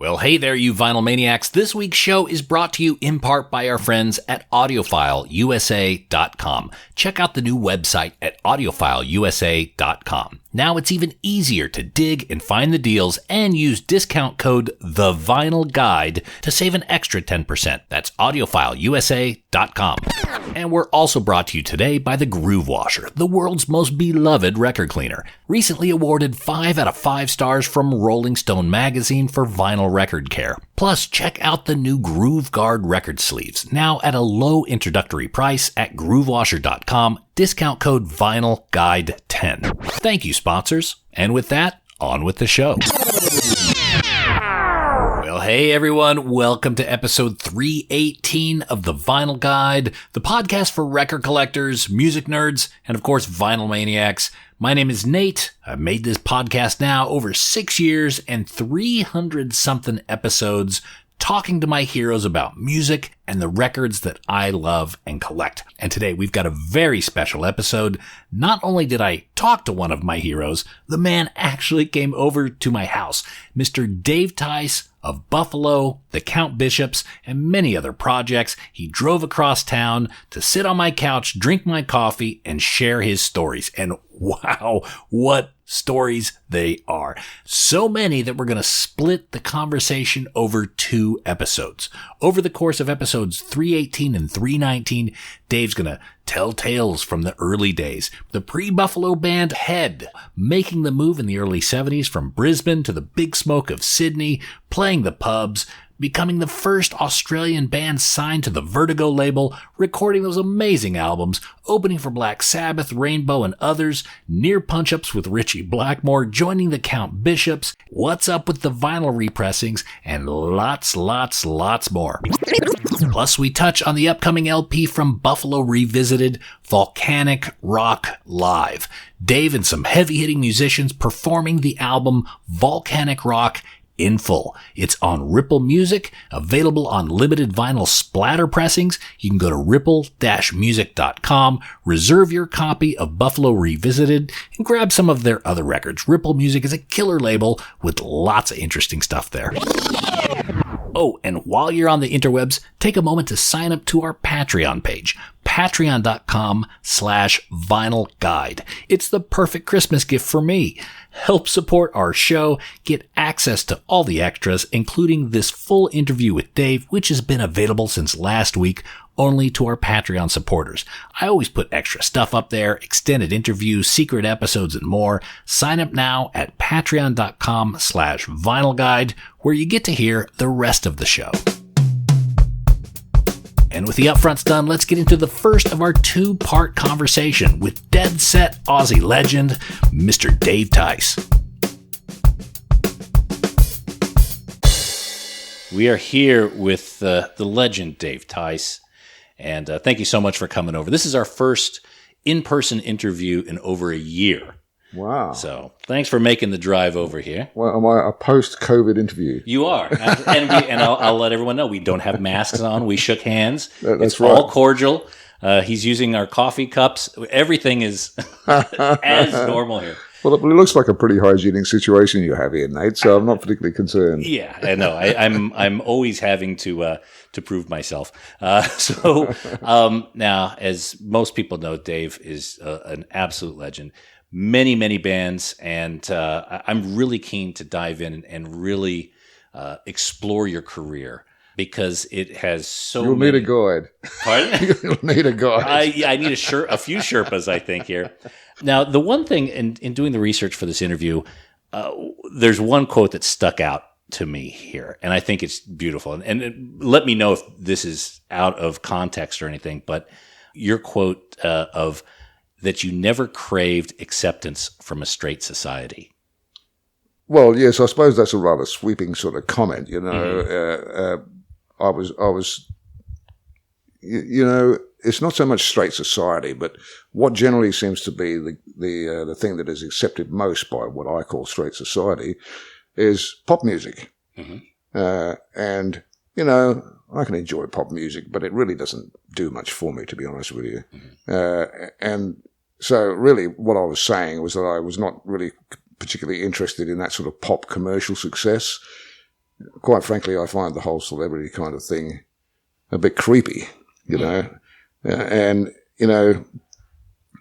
Well, hey there, you vinyl maniacs. This week's show is brought to you in part by our friends at AudiofileUSA.com. Check out the new website at AudiofileUSA.com. Now it's even easier to dig and find the deals and use discount code TheVinylGuide to save an extra 10%. That's AudiofileUSA.com. And we're also brought to you today by the Groove Washer, the world's most beloved record cleaner. Recently awarded 5 out of 5 stars from Rolling Stone magazine for vinyl record care. Plus, check out the new Groove Guard record sleeves, now at a low introductory price at GrooveWasher.com. Discount code VinylGuide10. Thank you, sponsors. And with that, on with the show. Well, hey everyone, welcome to episode 318 of The Vinyl Guide, the podcast for record collectors, music nerds, and of course, vinyl maniacs. My name is Nate. I've made this podcast now over 6 years and 300-something episodes talking to my heroes about music and the records that I love and collect. And today we've got a very special episode. Not only did I talk to one of my heroes, the man actually came over to my house, Mr. Dave Tice of Buffalo, the Count Bishops, and many other projects. He drove across town to sit on my couch, drink my coffee, and share his stories. And wow, what stories they are. So many that we're going to split the conversation over 2 episodes. Over the course of episodes 318 and 319, Dave's going to tell tales from the early days. The pre-Buffalo band Head, making the move in the early 70s from Brisbane to the big smoke of Sydney, playing the pubs, becoming the first Australian band signed to the Vertigo label, recording those amazing albums, opening for Black Sabbath, Rainbow, and others, near punch-ups with Richie Blackmore, joining the Count Bishops, what's up with the vinyl repressings, and lots more. Plus, we touch on the upcoming LP from Buffalo Revisited, Volcanic Rock Live. Dave and some heavy-hitting musicians performing the album Volcanic Rock in full. It's on Ripple Music, available on limited vinyl splatter pressings. You can go to ripple-music.com, reserve your copy of Buffalo Revisited, and grab some of their other records. Ripple Music is a killer label with lots of interesting stuff there. Oh, and while you're on the interwebs, take a moment to sign up to our Patreon page, patreon.com/vinylguide. It's the perfect Christmas gift for me. Help support our show, get access to all the extras, including this full interview with Dave, which has been available since last week, only to our Patreon supporters. I always put extra stuff up there, extended interviews, secret episodes, and more. Sign up now at patreon.com/vinylguide, where you get to hear the rest of the show. And with the upfronts done, let's get into the first of our 2-part conversation with dead set Aussie legend, Mr. Dave Tice. We are here with the legend Dave Tice, and thank you so much for coming over. This is our first in-person interview in over a year. Wow. So thanks for making the drive over here. Well, am I a post-COVID interview? You are. And I'll let everyone know we don't have masks on. We shook hands. That's it's right. all cordial. He's using our coffee cups. Everything is as normal here. Well, it looks like a pretty hygienic situation you have here, Nate, so I'm not particularly concerned. Yeah, I know. I'm always having to prove myself. Now, as most people know, Dave is an absolute legend. Many bands, and I'm really keen to dive in and really explore your career because it has so You'll many... need a guide. Pardon? You'll need a guide. I need a few Sherpas, I think, here. Now, the one thing in doing the research for this interview, there's one quote that stuck out to me here, and I think it's beautiful. And let me know if this is out of context or anything, but your quote of that you never craved acceptance from a straight society. Well, yes, I suppose that's a rather sweeping sort of comment. You know, I was, you know, it's not so much straight society, but what generally seems to be the thing that is accepted most by what I call straight society is pop music. And you know, I can enjoy pop music, but it really doesn't do much for me, to be honest with you. And so really what I was saying was that I was not really particularly interested in that sort of pop commercial success. quite frankly, I find the whole celebrity kind of thing a bit creepy, you know. And, you know,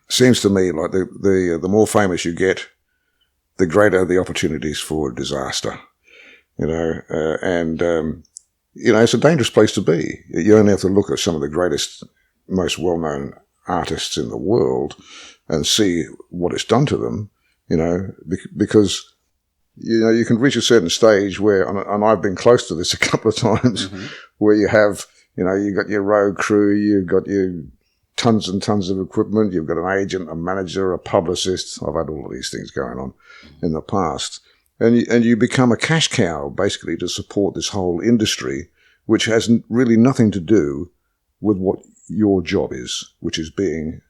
seems to me like the more famous you get, the greater the opportunities for disaster, you know. You know, it's a dangerous place to be. You only have to look at some of the greatest, most well-known artists in the world and see what it's done to them, you know, because, you know, you can reach a certain stage where, and I've been close to this a couple of times, where you have, you know, you've got your road crew, you've got your tons and tons of equipment, you've got an agent, a manager, a publicist. I've had all of these things going on in the past. And you become a cash cow, basically, to support this whole industry, which has really nothing to do with what your job is, which is being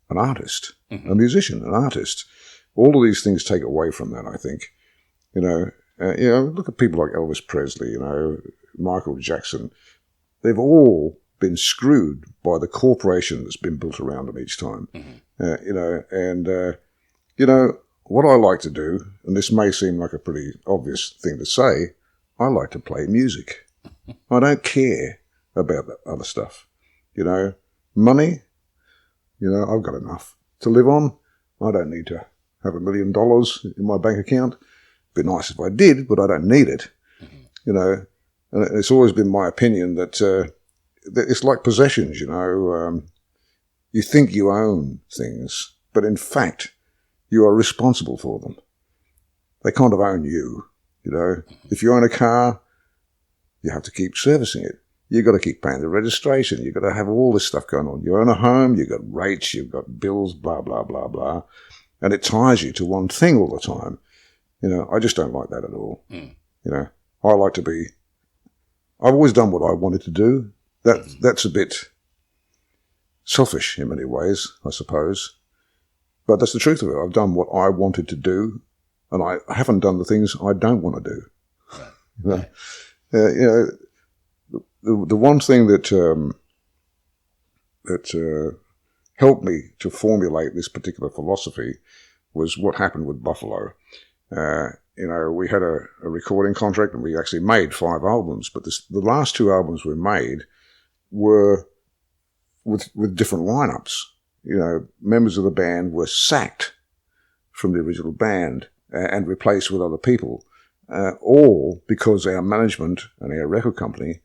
an artist, a musician, an artist. All of these things take away from that, I think. You know, look at people like Elvis Presley, you know, Michael Jackson. They've all been screwed by the corporation that's been built around them each time. You know, and, you know, what I like to do, and this may seem like a pretty obvious thing to say, I like to play music. I don't care about that other stuff. You know, money, you know, I've got enough to live on. I don't need to have $1 million in my bank account. It'd be nice if I did, but I don't need it. You know, and it's always been my opinion that it's like possessions, you know. You think you own things, but in fact, you are responsible for them. They kind of own you, you know. If you own a car, you have to keep servicing it. You've got to keep paying the registration. You've got to have all this stuff going on. You own a home, you've got rates, you've got bills, blah, blah, blah, blah. And it ties you to one thing all the time. You know, I just don't like that at all. You know, I like to be, I've always done what I wanted to do. That's a bit selfish in many ways, I suppose. But that's the truth of it. I've done what I wanted to do, and I haven't done the things I don't want to do. You know, the one thing that helped me to formulate this particular philosophy was what happened with Buffalo. You know, we had a recording contract, and we actually made 5 albums, but the last 2 albums we made were with different lineups. You know, members of the band were sacked from the original band and replaced with other people, all because our management and our record company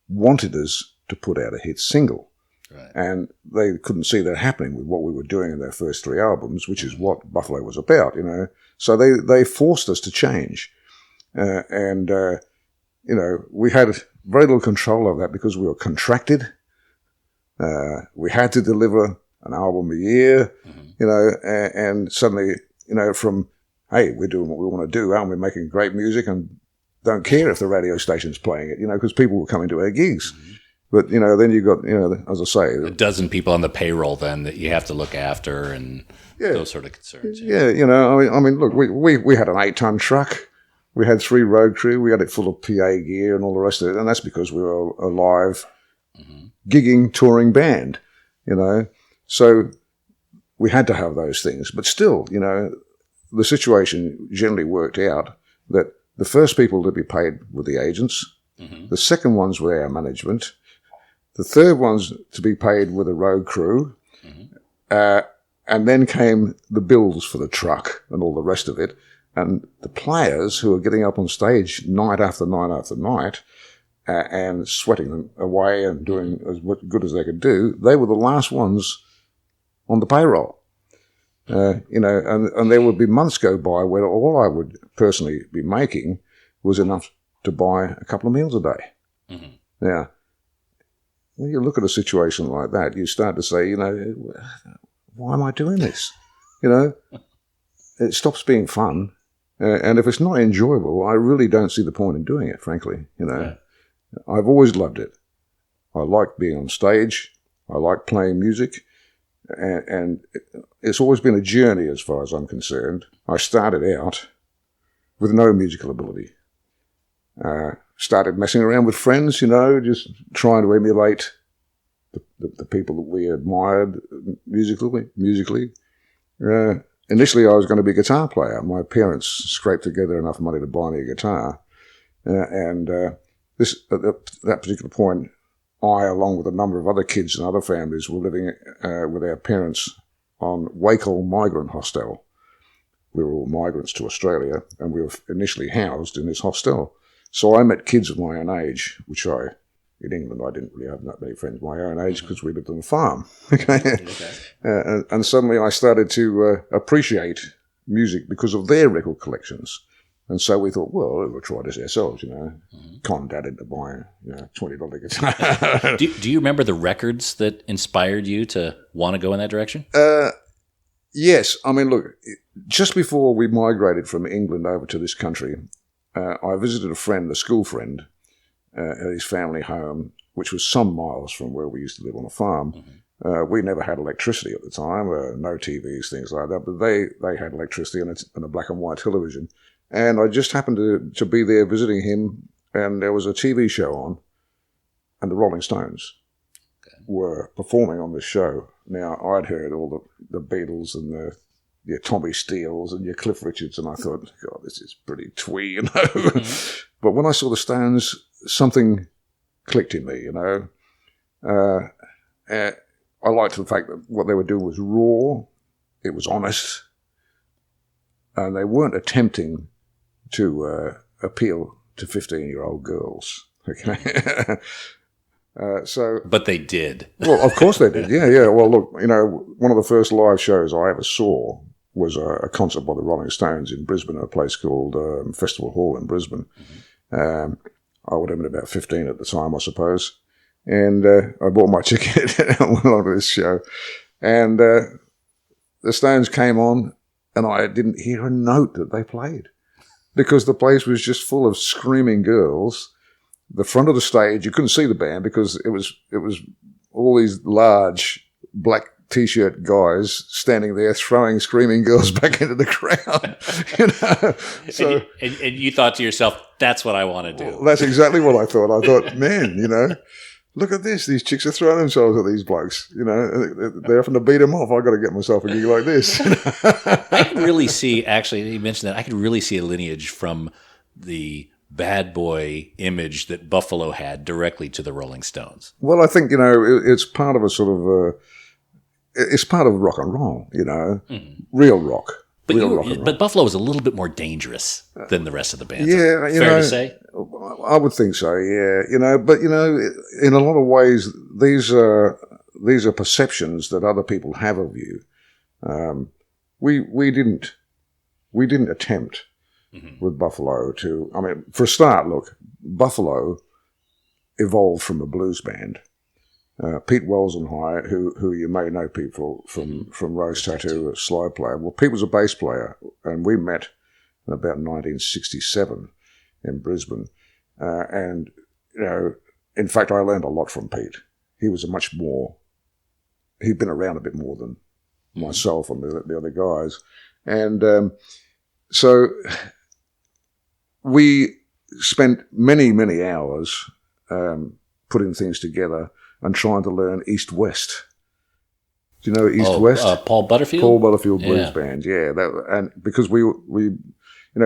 wanted us to put out a hit single. Right. And they couldn't see that happening with what we were doing in their first 3 albums, which is what Buffalo was about, you know. So they forced us to change. You know, we had very little control of that because we were contracted. We had to deliver an album a year, you know, and suddenly, you know, from, hey, we're doing what we want to do, aren't we, making great music, and don't care if the radio station's playing it, you know, because people were coming to our gigs. But, you know, then you got, you know, as I say, a dozen people on the payroll then that you have to look after, and those sort of concerns. Yeah, you know, I mean, look, we had an 8-ton truck. We had 3 road crew. We had it full of PA gear and all the rest of it. And that's because we were a live, gigging, touring band, you know. So we had to have those things. But still, you know, the situation generally worked out that the first people to be paid were the agents. The second ones were our management. The third ones to be paid were the road crew. And then came the bills for the truck and all the rest of it. And the players who were getting up on stage night after night after night and sweating them away and doing as good as they could do, they were the last ones on the payroll. You know, and there would be months go by where all I would personally be making was enough to buy a couple of meals a day. Now, when you look at a situation like that, you start to say, you know, why am I doing this? You know, it stops being fun. And if it's not enjoyable, I really don't see the point in doing it, frankly. You know, I've always loved it. I like being on stage. I like playing music. And it's always been a journey as far as I'm concerned. I started out with no musical ability. Started messing around with friends, you know, just trying to emulate the people that we admired musically. Initially, I was going to be a guitar player. My parents scraped together enough money to buy me a guitar. This at that particular point, I, along with a number of other kids and other families, were living with our parents on Wakel Migrant Hostel. We were all migrants to Australia, and we were initially housed in this hostel. So I met kids of my own age, which in England, I didn't really have that many friends my own age because we lived on a farm. And suddenly I started to appreciate music because of their record collections. And so we thought, well, we'll try this ourselves, Con Dad into buying, $20 guitar. Do you remember the records that inspired you to want to go in that direction? Yes. I mean, look, just before we migrated from England over to this country, I visited a school friend, at his family home, which was some miles from where we used to live on a farm. We never had electricity at the time, no TVs, things like that, but they had electricity and a black and white television. And I just happened to be there visiting him, and there was a TV show on, and the Rolling Stones were performing on this show. Now, I'd heard all the Beatles and your Tommy Steeles and your Cliff Richards, and I thought, God, this is pretty twee, But when I saw the Stones, something clicked in me, I liked the fact that what they were doing was raw, it was honest, and they weren't attempting to appeal to 15-year-old girls. Okay. But they did. Well, of course they did. Yeah. Well, look, one of the first live shows I ever saw was a concert by the Rolling Stones in Brisbane, at a place called Festival Hall in Brisbane. I would have been about 15 at the time, I suppose. And I bought my ticket and went on to this show. And the Stones came on, and I didn't hear a note that they played because the place was just full of screaming girls. The front of the stage, you couldn't see the band because it was all these large black T-shirt guys standing there throwing screaming girls back into the crowd. So, and you thought to yourself, that's what I want to do. Well, that's exactly what I thought. I thought, man, look at this. These chicks are throwing themselves at these blokes. They're having to beat them off. I've got to get myself a gig like this. I could really see, actually, you mentioned that, I could really see a lineage from the bad boy image that Buffalo had directly to the Rolling Stones. Well, I think, it's part of a sort of, it's part of rock and roll, real rock. But Buffalo was a little bit more dangerous than the rest of the band. Yeah, fair to say? I would think so, yeah. But, in a lot of ways, these are perceptions that other people have of you. We didn't attempt with Buffalo for a start, look, Buffalo evolved from a blues band. Pete Wells and I, who you may know Pete from Rose Tattoo, a slide player. Well, Pete was a bass player, and we met in about 1967 in Brisbane. And, in fact, I learned a lot from Pete. He was he'd been around a bit more than myself and the other guys. And so we spent many, many hours putting things together and trying to learn East-West. Do you know East-West? Paul Butterfield? Paul Butterfield Blues Band, yeah. And because we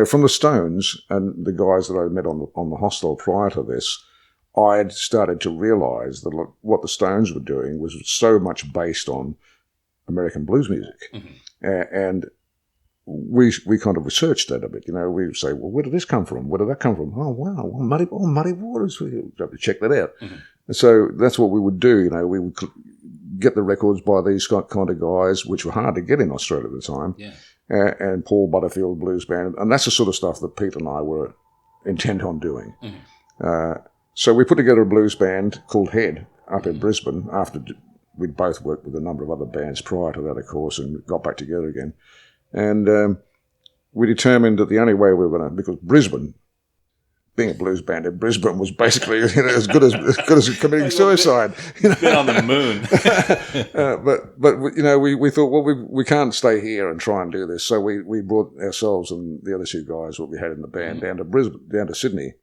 from the Stones and the guys that I met on the hostel prior to this, I'd started to realise that what the Stones were doing was so much based on American blues music. And we kind of researched that a bit. We would say, well, where did this come from? Where did that come from? Oh, wow, Muddy Waters. We have to check that out. So that's what we would do. We would get the records by these kind of guys, which were hard to get in Australia at the time, and Paul Butterfield Blues Band. And that's the sort of stuff that Pete and I were intent on doing. So we put together a blues band called Head up in Brisbane after we'd both worked with a number of other bands prior to that, of course, and got back together again. And we determined that the only way we were going to, because Brisbane, being a blues band in Brisbane was basically as good as committing suicide. Been on the moon. But we thought, well, we can't stay here and try and do this. So we brought ourselves and the other two guys, what we had in the band, down to Brisbane, down to Sydney.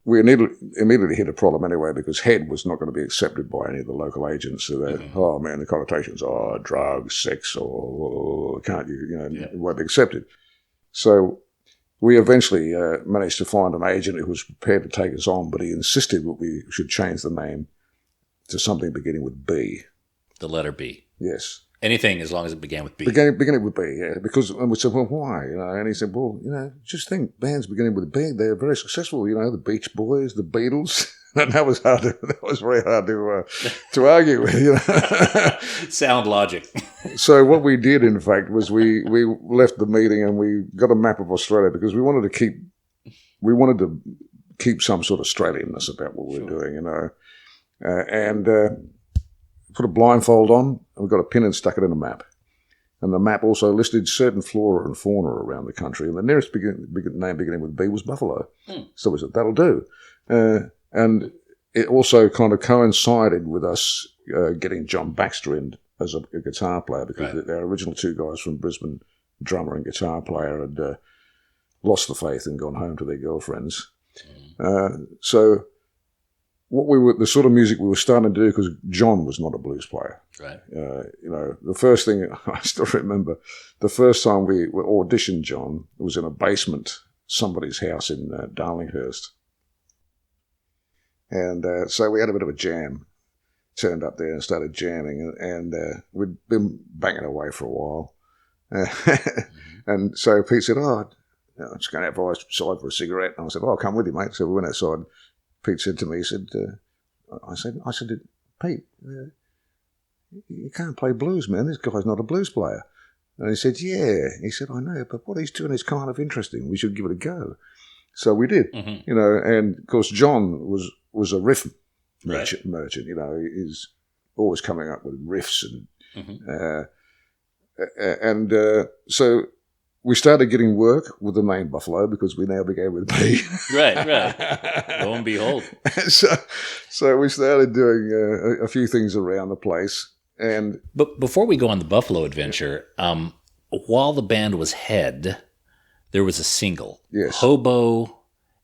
We immediately hit a problem anyway because Head was not going to be accepted by any of the local agents. So oh man, the connotations are drugs, sex, or can't you, it won't be accepted. So we eventually managed to find an agent who was prepared to take us on, but he insisted that we should change the name to something beginning with B. The letter B. Yes. Anything as long as it began with B. Beginning with B, yeah. Because, and we said, well, why? And he said, well, just think, bands beginning with B, they're very successful. The Beach Boys, the Beatles. And that was very hard to argue with. Sound logic. So what we did, in fact, was we left the meeting and we got a map of Australia because we wanted to keep some sort of Australianness about what we were doing, and put a blindfold on, and we got a pin and stuck it in a map. And the map also listed certain flora and fauna around the country, and the nearest name beginning with B was Buffalo. So we said, that'll do. And it also kind of coincided with us getting John Baxter in as a guitar player, because our original two guys from Brisbane, drummer and guitar player, had lost the faith and gone home to their girlfriends. So the sort of music we were starting to do, because John was not a blues player. Right. The first thing, I still remember, the first time we auditioned John, it was in a basement, somebody's house in Darlinghurst. And so we had a bit of a jam, turned up there and started jamming, and we'd been banging away for a while. And so Pete said, I'm just going outside for a cigarette. And I said, I'll come with you, mate. So we went outside. Pete said to me, he said, I said, Pete, you can't play blues, man. This guy's not a blues player. And he said, yeah. He said, I know, but what he's doing is kind of interesting. We should give it a go. So we did, and of course John was a riff merchant. He's always coming up with riffs and so we started getting work with the name Buffalo because we now began with B. Right. Lo and behold. So we started doing a few things around the place. But before we go on the Buffalo adventure, while the band was Head, there was a single. Yes. Hobo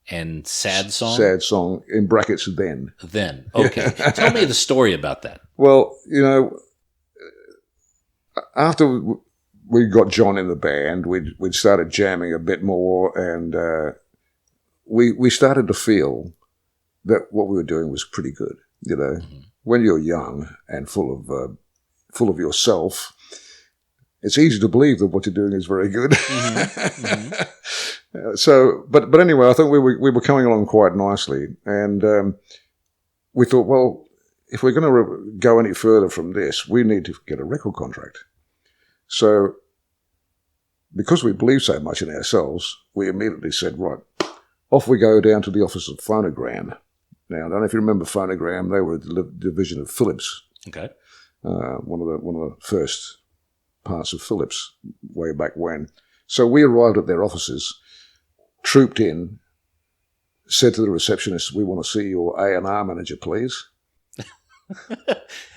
and Sad Song? Sad Song, in brackets, Then. Then. Okay. Tell me the story about that. Well, after we got John in the band, we'd started jamming a bit more, and we started to feel that what we were doing was pretty good. When you're young and full of yourself, it's easy to believe that what you're doing is very good. So, but anyway, I think we were coming along quite nicely, and we thought, well, if we're going to go any further from this, we need to get a record contract. So, because we believe so much in ourselves, we immediately said, right, off we go down to the office of Phonogram. Now, I don't know if you remember Phonogram. They were a division of Philips. Okay. One of the first parts of Philips way back when. So we arrived at their offices, trooped in, said to the receptionist, we want to see your A&R manager, please.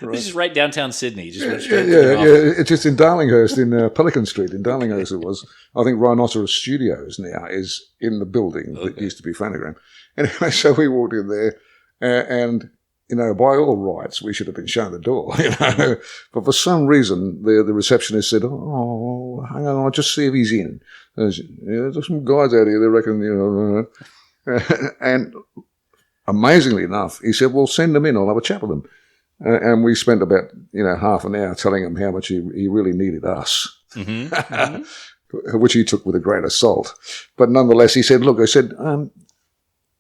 This is right downtown Sydney. Just went straight It's just in Darlinghurst, in Pelican Street. In Darlinghurst it was. I think Rhinoceros Studios now is in the building that used to be Phonogram. Anyway, so we walked in there, and by all rights, we should have been shown the door, But for some reason, the receptionist said, oh, hang on, I'll just see if he's in. There's some guys out here, they reckon, and amazingly enough, he said, well, send them in, I'll have a chat with them. And we spent about, half an hour telling him how much he really needed us, which he took with a grain of salt. But nonetheless, he said, look, I said,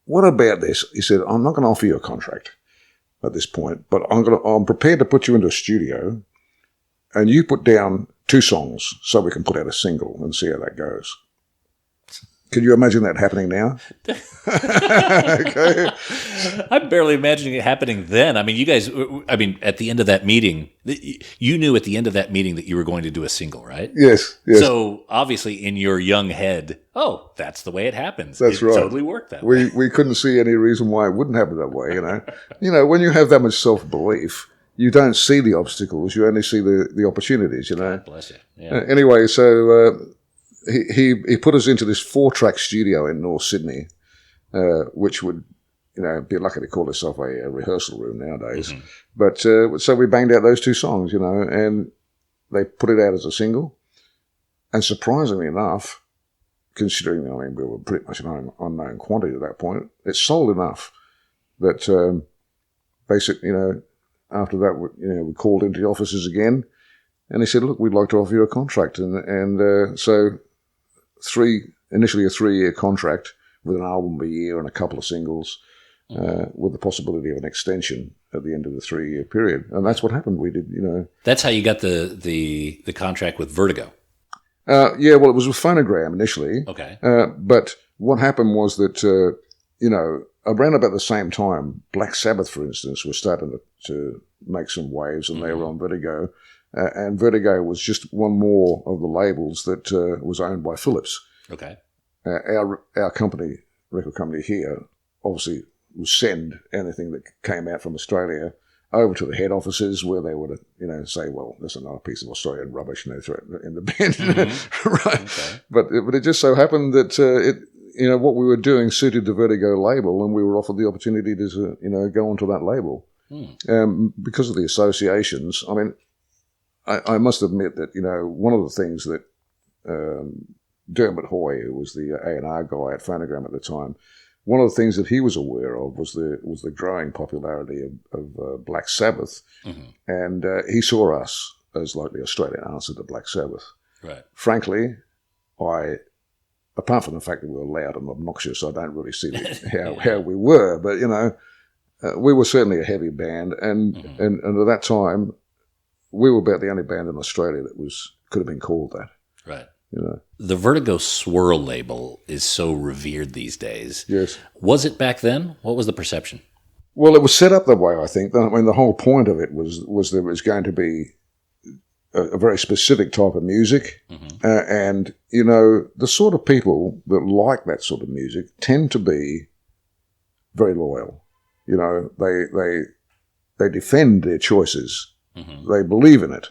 what about this? He said, I'm not going to offer you a contract at this point, but I'm prepared to put you into a studio and you put down 2 songs so we can put out a single and see how that goes. Can you imagine that happening now? Okay. I'm barely imagining it happening then. I mean, you guys, at the end of that meeting, you knew at the end of that meeting that you were going to do a single, right? Yes. So obviously in your young head, that's the way it happens. That's right. It totally worked that way. We couldn't see any reason why it wouldn't happen that way, when you have that much self-belief, you don't see the obstacles, you only see the opportunities, God bless you. Yeah. Anyway, so he put us into this 4-track studio in North Sydney, which would, be lucky to call itself a rehearsal room nowadays. Mm-hmm. But so we banged out those 2 songs, and they put it out as a single. And surprisingly enough, considering, I mean, we were pretty much an unknown quantity at that point, it sold enough that basically, after that, we called into the offices again, and they said, look, we'd like to offer you a contract. And so initially a 3-year contract with an album a year and a couple of singles, with the possibility of an extension at the end of the 3-year period. And that's what happened. We did, That's how you got the contract with Vertigo. Yeah, well, it was with Phonogram initially. Okay. But what happened was that, around about the same time, Black Sabbath, for instance, was starting to make some waves, and they were on Vertigo. And Vertigo was just one more of the labels that was owned by Philips. Okay. Our company, record company here, obviously would send anything that came out from Australia over to the head offices, where they would, say, well, there's another piece of Australian rubbish, throw it in the bin. Right. Okay. But it just so happened that what we were doing suited the Vertigo label, and we were offered the opportunity to, go onto that label. Because of the associations. I mean, I must admit that, one of the things that Dermot Hoy, who was the A&R guy at Phonogram at the time, one of the things that he was aware of was the growing popularity of Black Sabbath, and he saw us as like the Australian answer to Black Sabbath. Right. Frankly, apart from the fact that we were loud and obnoxious, I don't really see how we were, but we were certainly a heavy band, and at that time, we were about the only band in Australia that could have been called that. Right. The Vertigo Swirl label is so revered these days. Yes. Was it back then? What was the perception? Well, it was set up that way, I think. I mean, the whole point of it was there was going to be a very specific type of music. And, the sort of people that like that sort of music tend to be very loyal. They defend their choices. They believe in it.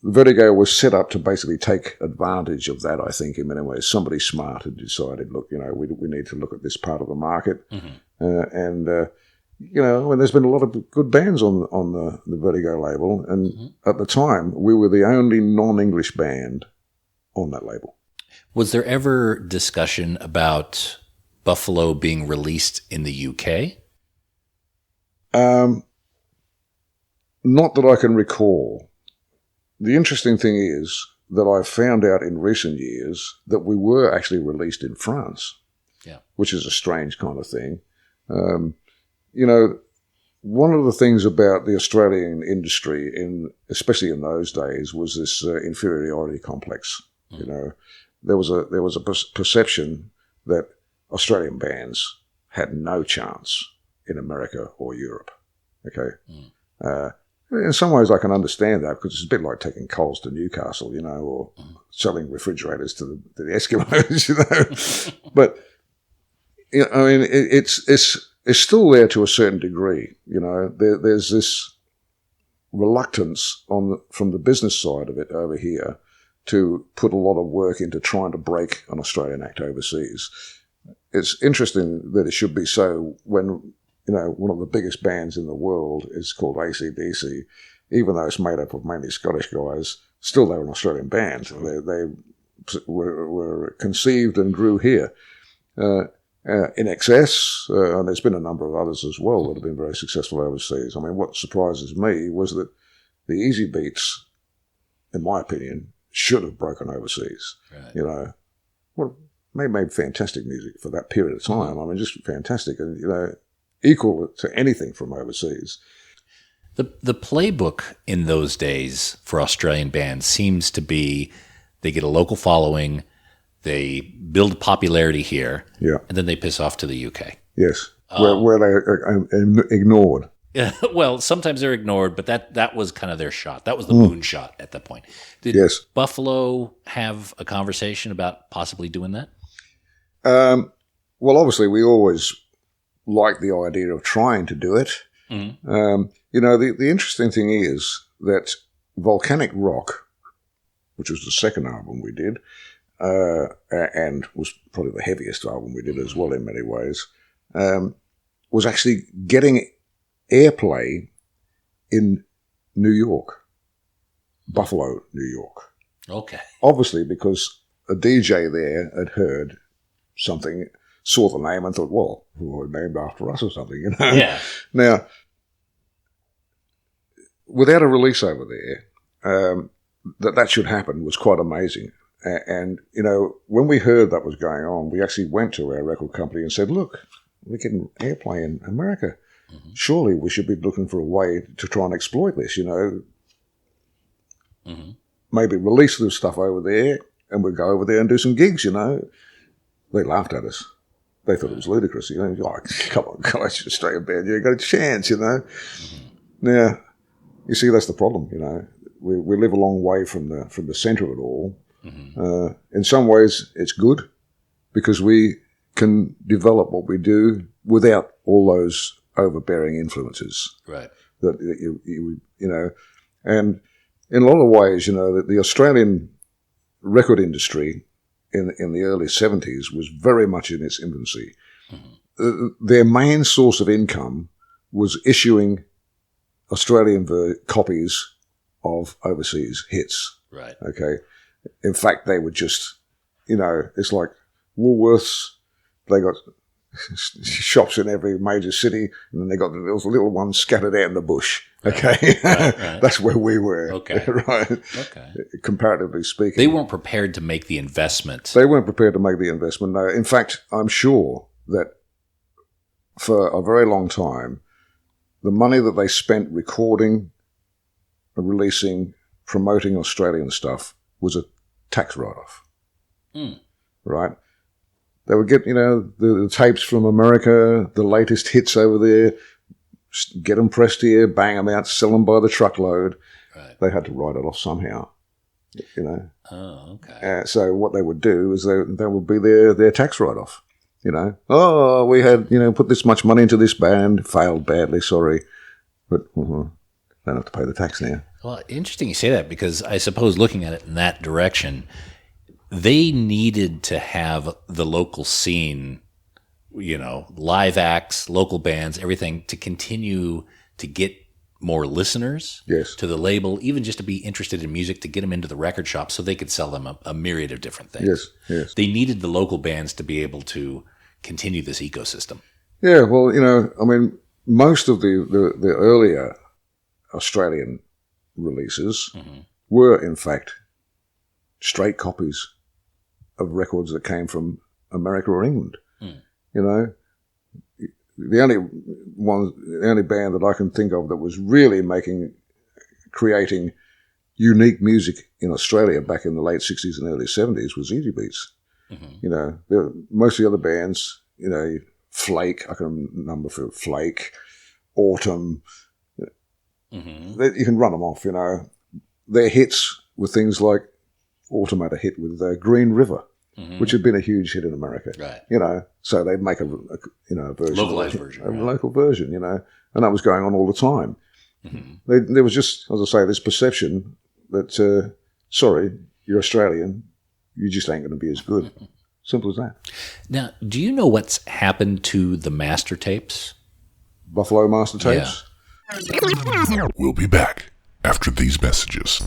Vertigo was set up to basically take advantage of that, I think, in many ways. Somebody smart had decided, look, we need to look at this part of the market. There's been a lot of good bands on the Vertigo label. And at the time, we were the only non-English band on that label. Was there ever discussion about Buffalo being released in the UK? Not that I can recall. The interesting thing is that I found out in recent years that we were actually released in France, which is a strange kind of thing. One of the things about the Australian industry, especially in those days, was this inferiority complex. There was a perception that Australian bands had no chance in America or Europe. Okay. In some ways, I can understand that, because it's a bit like taking coals to Newcastle, or selling refrigerators to the Eskimos, But I mean, it's still there to a certain degree. There's this reluctance from the business side of it over here to put a lot of work into trying to break an Australian act overseas. It's interesting that it should be so when, one of the biggest bands in the world is called AC/DC, even though it's made up of mainly Scottish guys, still they're an Australian band. They were conceived and grew here. In excess, and there's been a number of others as well that have been very successful overseas. I mean, what surprises me was that the Easy Beats, in my opinion, should have broken overseas. Right. Made fantastic music for that period of time. I mean, just fantastic, and equal to anything from overseas. The playbook in those days for Australian bands seems to be they get a local following, they build popularity here, and then they piss off to the UK. Yes, where they are ignored. Yeah, well, sometimes they're ignored, but that was kind of their shot. That was the moon shot at that point. Did Buffalo have a conversation about possibly doing that? Well, obviously, we always liked the idea of trying to do it. The interesting thing is that Volcanic Rock, which was the second album we did, and was probably the heaviest album we did as well in many ways, was actually getting airplay in New York, Buffalo, New York. Okay. Obviously, because a DJ there had heard something, saw the name and thought, well, we're named after us or something, you know? Yeah. Now, without a release over there, that should happen was quite amazing. And, you know, when we heard that was going on, we actually went to our record company and said, look, we're getting airplay in America. Mm-hmm. Surely we should be looking for a way to try and exploit this, you know. Mm-hmm. Maybe release the stuff over there and we'll go over there and do some gigs, you know. They laughed at us. They thought it was ludicrous, you know. Like, come on, guys, you're Australian band, you ain't got a chance, you know. Mm-hmm. Now, you see, that's the problem, you know. We live a long way from the centre of it all. Mm-hmm. In some ways, it's good because we can develop what we do without all those overbearing influences. Right. That you know, and in a lot of ways, you know, the Australian record industry in the early 70s was very much in its infancy. Mm-hmm. Their main source of income was issuing Australian copies of overseas hits. Right. Okay. In fact, they would just, you know, it's like Woolworths. They got shops in every major city, and then they got those little ones scattered out in the bush. Okay. Right. That's where we were. Okay. Right. Okay. Comparatively speaking. They weren't prepared to make the investment. They weren't prepared to make the investment. No. In fact, I'm sure that for a very long time, the money that they spent recording, releasing, promoting Australian stuff was a tax write-off. Mm. Right? They would get, you know, the tapes from America, the latest hits over there, get them pressed here, bang them out, sell them by the truckload. Right. They had to write it off somehow, you know. Oh, okay. So what they would do is they would be their tax write-off, you know. Oh, we had, you know, put this much money into this band, failed badly, sorry. But don't have to pay the tax now. Well, interesting you say that because I suppose looking at it in that direction, they needed to have the local scene, you know, live acts, local bands, everything to continue to get more listeners to the label, even just to be interested in music, to get them into the record shop so they could sell them a myriad of different things. Yes. They needed the local bands to be able to continue this ecosystem. Yeah, well, you know, I mean, most of the earlier Australian releases were, in fact, straight copies of records that came from America or England. Mm. You know, the only band that I can think of that was really creating unique music in Australia back in the late 60s and early 70s was Easy Beats. Mm-hmm. You know, most of the other bands, you know, Flake, I can remember for Flake, Autumn, you can run them off, you know. Their hits were things like Autumn had a hit with Green River, which had been a huge hit in America. Right. You know, so they'd make a version. Localized version. A local version, you know, and that was going on all the time. Mm-hmm. There was just, as I say, this perception that, sorry, you're Australian, you just ain't going to be as good. Simple as that. Now, do you know what's happened to the master tapes? Buffalo master tapes? Yeah. We'll be back after these messages.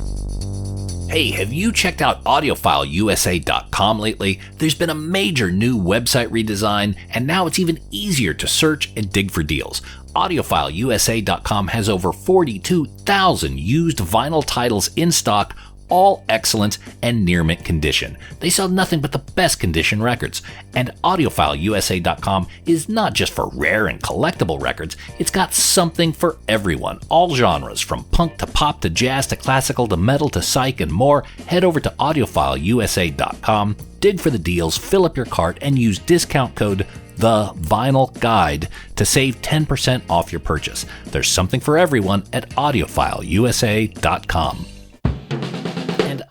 Hey, have you checked out AudiofileUSA.com lately? There's been a major new website redesign, and now it's even easier to search and dig for deals. AudiofileUSA.com has over 42,000 used vinyl titles in stock, all excellent and near mint condition. They sell nothing but the best condition records. And AudiofileUSA.com is not just for rare and collectible records, it's got something for everyone. All genres, from punk to pop to jazz to classical to metal to psych and more. Head over to AudiofileUSA.com, dig for the deals, fill up your cart, and use discount code The Vinyl Guide to save 10% off your purchase. There's something for everyone at AudiofileUSA.com.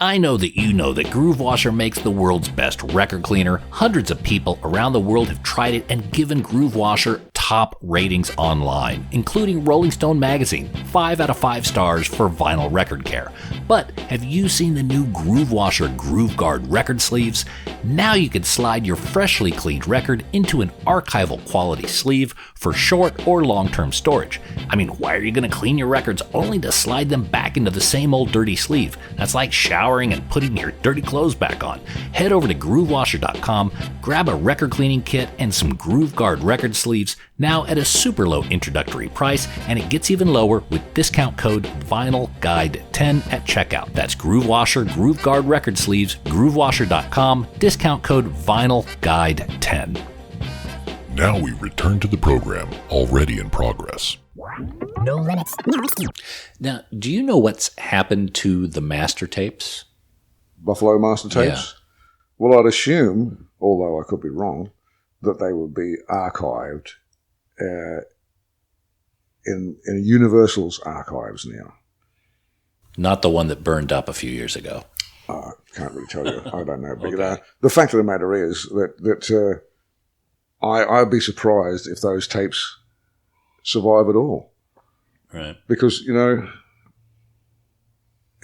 I know that Groove Washer makes the world's best record cleaner. Hundreds of people around the world have tried it and given Groove Washer top top ratings online, including Rolling Stone magazine, 5 out of 5 stars for vinyl record care. But have you seen the new Groove Washer Groove Guard record sleeves? Now you can slide your freshly cleaned record into an archival quality sleeve for short or long-term storage. I mean, why are you going to clean your records only to slide them back into the same old dirty sleeve? That's like showering and putting your dirty clothes back on. Head over to groovewasher.com, grab a record cleaning kit and some Groove Guard record sleeves, now at a super low introductory price, and it gets even lower with discount code VinylGuide10 at checkout. That's Groove Washer Groove Guard record sleeves, groovewasher.com, discount code VinylGuide10. Now we return to the program already in progress. No limits. Now, do you know what's happened to the master tapes? Buffalo master tapes? Yeah. Well, I'd assume, although I could be wrong, that they would be archived in Universal's archives now. Not the one that burned up a few years ago. I can't really tell you. I don't know. But Okay. the fact of the matter is that I'd be surprised if those tapes survive at all. Right. Because,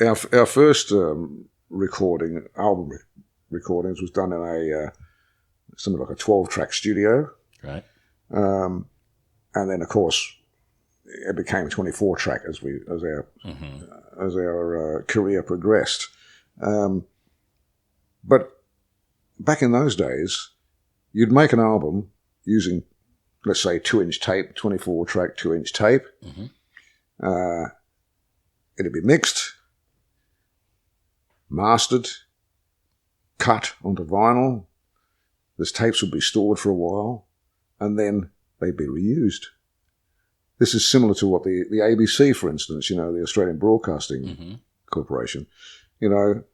our first album recordings was done in something like a 12-track studio. Right. And then, of course, it became 24-track as our career progressed. But back in those days, you'd make an album using, let's say, 2-inch tape, 24-track 2-inch tape. Mm-hmm. It'd be mixed, mastered, cut onto vinyl. Those tapes would be stored for a while, and then they'd be reused. This is similar to what the ABC, for instance, the Australian Broadcasting Corporation. I've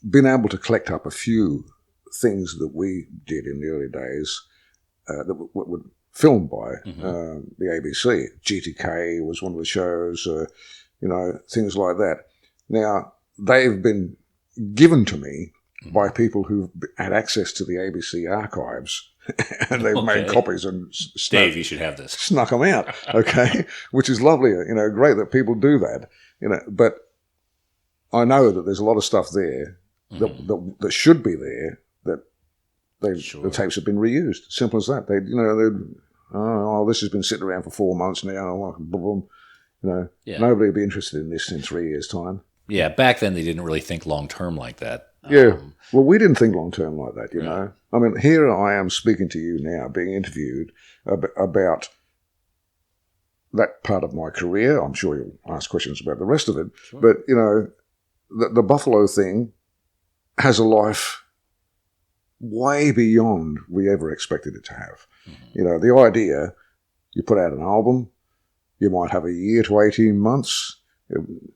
been able to collect up a few things that we did in the early days that were filmed by the ABC. GTK was one of the shows, things like that. Now, they've been given to me by people who had access to the ABC archives, and they've made copies and Dave, you should have this. Snuck them out, okay? Which is lovely, great that people do that, but I know that there's a lot of stuff there that should be there that the tapes have been reused. Simple as that. This has been sitting around for 4 months now. Nobody will be interested in this in 3 years' time. Yeah, back then they didn't really think long-term like that. Yeah. Well, we didn't think long-term like that, know. I mean, here I am speaking to you now, being interviewed about that part of my career. I'm sure you'll ask questions about the rest of it. Sure. But, the Buffalo thing has a life way beyond we ever expected it to have. Mm-hmm. The idea, you put out an album, you might have a year to 18 months,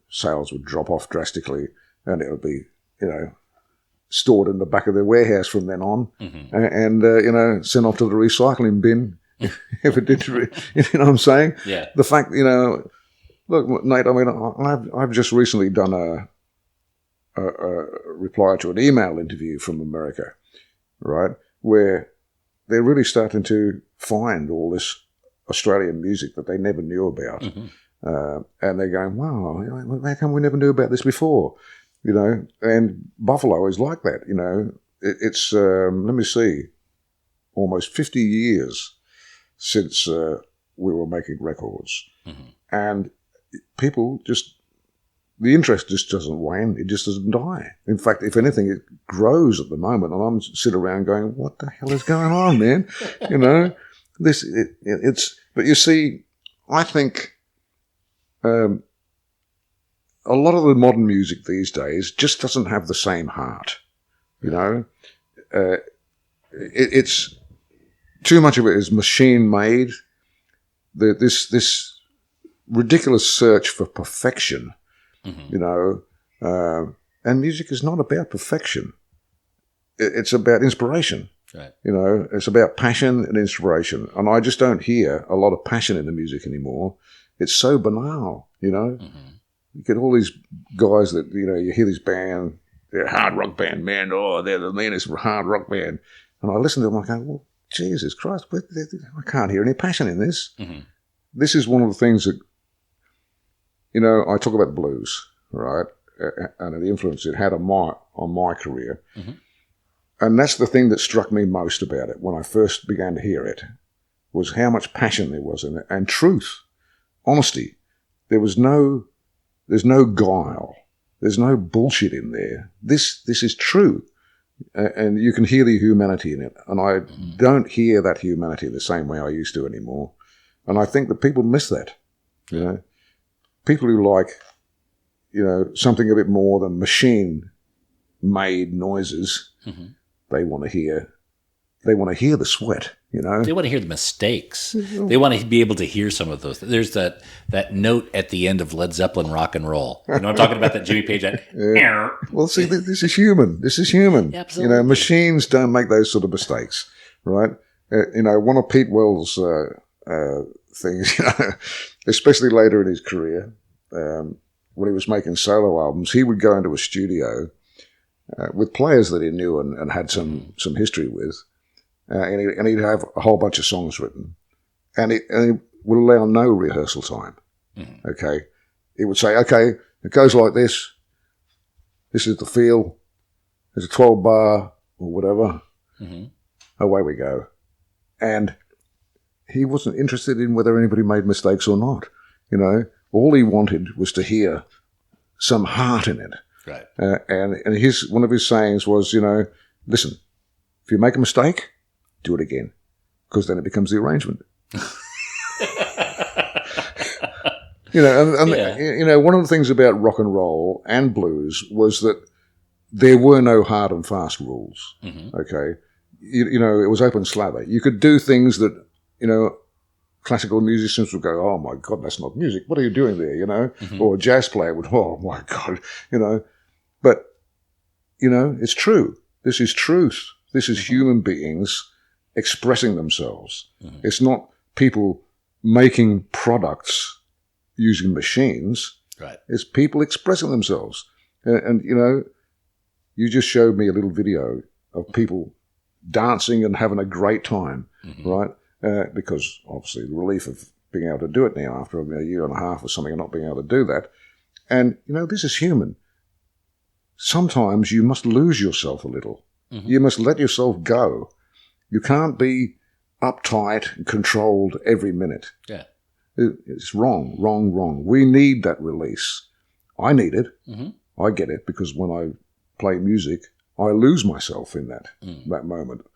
sales would drop off drastically, and it would be, stored in the back of their warehouse from then on, and sent off to the recycling bin if it did. You know what I'm saying? Yeah. The fact, look, Nate. I mean, I've just recently done a reply to an email interview from America, right, where they're really starting to find all this Australian music that they never knew about, and they're going, "Wow, how come we never knew about this before?" And Buffalo is like that. It's let me see, almost 50 years since we were making records, and people the interest just doesn't wane. It just doesn't die. In fact, if anything, it grows at the moment. And I'm sitting around going, "What the hell is going on, man?" It's. But you see, I think a lot of the modern music these days just doesn't have the same heart. It's too much of it is machine made. This ridiculous search for perfection. And music is not about perfection. It's about inspiration. Right. It's about passion and inspiration. And I just don't hear a lot of passion in the music anymore. It's so banal, You get all these guys that, you hear this band, they're a hard rock band, man. Oh, they're the meanest hard rock band. And I listen to them, I go, well, Jesus Christ, I can't hear any passion in this. Mm-hmm. This is one of the things that, I talk about blues, right? And the influence it had on my career. Mm-hmm. And that's the thing that struck me most about it when I first began to hear it, was how much passion there was in it, and truth, honesty. There's no guile. There's no bullshit in there. This is true. And you can hear the humanity in it. And I don't hear that humanity the same way I used to anymore. And I think that people miss that. People who like, something a bit more than machine-made noises, they want to hear the sweat, They want to hear the mistakes. They want to be able to hear some of those. There's that note at the end of Led Zeppelin Rock and Roll. I'm talking about that Jimmy Page. Yeah. Well, see, this is human. This is human. Absolutely. Machines don't make those sort of mistakes, right? One of Pete Wells' things, especially later in his career, when he was making solo albums, he would go into a studio with players that he knew and had some history with. And he'd have a whole bunch of songs written. And he would allow no rehearsal time. Mm-hmm. Okay? He would say, okay, it goes like this. This is the feel. There's a 12-bar or whatever. Mm-hmm. Away we go. And he wasn't interested in whether anybody made mistakes or not. All he wanted was to hear some heart in it. Right. And one of his sayings was, listen, if you make a mistake, do it again, because then it becomes the arrangement. One of the things about rock and roll and blues was that there were no hard and fast rules. Mm-hmm. Okay, it was open slather. You could do things that classical musicians would go, "Oh my God, that's not music. What are you doing there?" Mm-hmm. Or a jazz player would, "Oh my God," But it's true. This is truth. This is human beings expressing themselves. Mm-hmm. It's not people making products using machines. Right. It's people expressing themselves. And you just showed me a little video of people dancing and having a great time, right? Because obviously the relief of being able to do it now after a year and a half or something and not being able to do that. And, this is human. Sometimes you must lose yourself a little. Mm-hmm. You must let yourself go. You can't be uptight and controlled every minute. Yeah. It's wrong. We need that release. I need it. Mm-hmm. I get it because when I play music, I lose myself in that moment.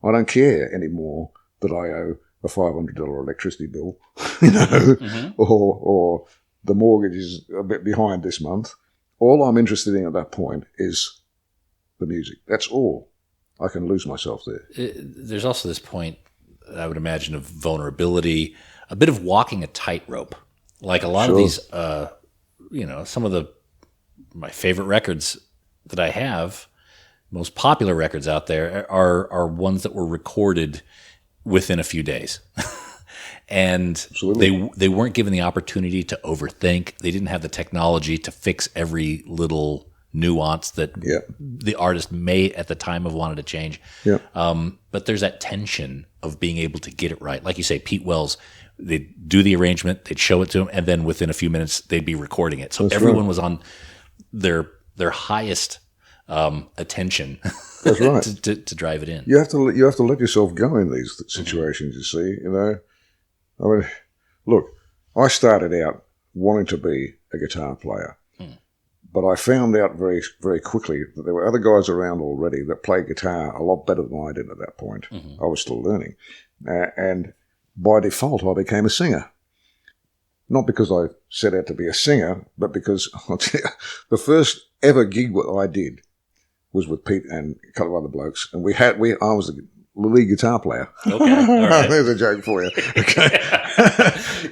I don't care anymore that I owe a $500 electricity bill, or the mortgage is a bit behind this month. All I'm interested in at that point is the music. That's all. I can lose myself there. There's also this point, I would imagine, of vulnerability, a bit of walking a tightrope. Like a lot of these, some of my favorite records that I have, most popular records out there, are ones that were recorded within a few days. And they weren't given the opportunity to overthink. They didn't have the technology to fix every little nuance that the artist may at the time have wanted to change. Yeah. But there's that tension of being able to get it right. Like you say, Pete Wells, they'd do the arrangement, they'd show it to him, and then within a few minutes they'd be recording it. So everyone was on their highest attention. That's right. to drive it in. You have to let yourself go in these situations, you see, I mean, look, I started out wanting to be a guitar player. But I found out very, very quickly that there were other guys around already that played guitar a lot better than I did at that point. Mm-hmm. I was still learning. And by default, I became a singer. Not because I set out to be a singer, but because I'll tell you, the first ever gig that I did was with Pete and a couple of other blokes. And I was the lead guitar player. Okay, all right. There's a joke for you. Okay.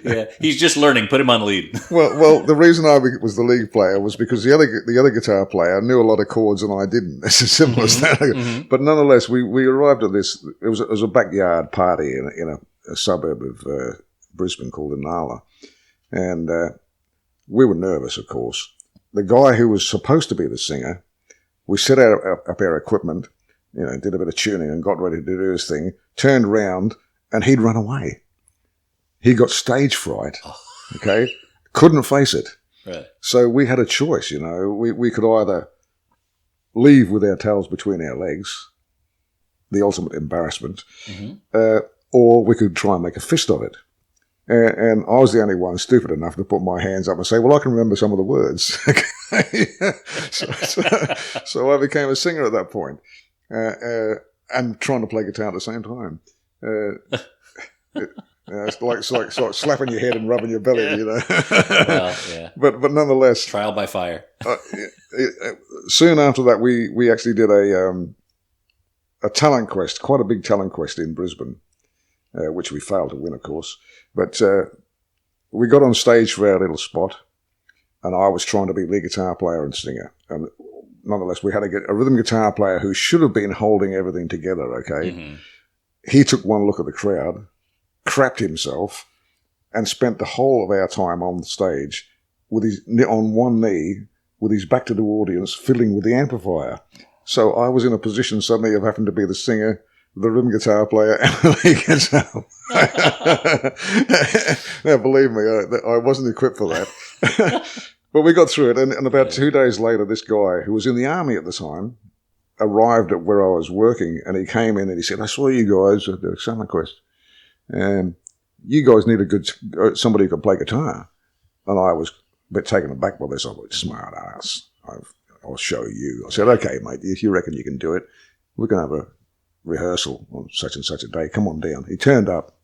Yeah, he's just learning. Put him on lead. Well, the reason I was the lead player was because the other guitar player knew a lot of chords and I didn't. It's as simple as that. Mm-hmm. But nonetheless, we arrived at this. It was a backyard party in a suburb of Brisbane called Inala, and we were nervous, of course. The guy who was supposed to be the singer, we set up our equipment. did a bit of tuning and got ready to do his thing, turned round and he'd run away. He got stage fright, okay? Couldn't face it. Right. So we had a choice, We could either leave with our tails between our legs, the ultimate embarrassment, or we could try and make a fist of it. And I was the only one stupid enough to put my hands up and say, well, I can remember some of the words. So I became a singer at that point, and trying to play guitar at the same time. It's like slapping your head and rubbing your belly, Well, yeah. But nonetheless, Trial by fire. Soon after that, we actually did a talent quest, quite a big talent quest in Brisbane, which we failed to win, of course. But we got on stage for our little spot, and I was trying to be lead guitar player and singer. And nonetheless, we had a rhythm guitar player who should have been holding everything together, okay? Mm-hmm. He took one look at the crowd, crapped himself, and spent the whole of our time on the stage on one knee with his back to the audience, fiddling with the amplifier. So I was in a position suddenly of having to be the singer, the rhythm guitar player, and the lead guitar player. Now, believe me, I wasn't equipped for that. But we got through it, and about 2 days later, this guy, who was in the army at the time, arrived at where I was working, and he came in and he said, I saw you guys at the Summer Quest, and you guys need somebody who can play guitar. And I was a bit taken aback by this. I thought, smart ass. I'll show you. I said, okay, mate, if you reckon you can do it, we're going to have a rehearsal on such and such a day. Come on down. He turned up.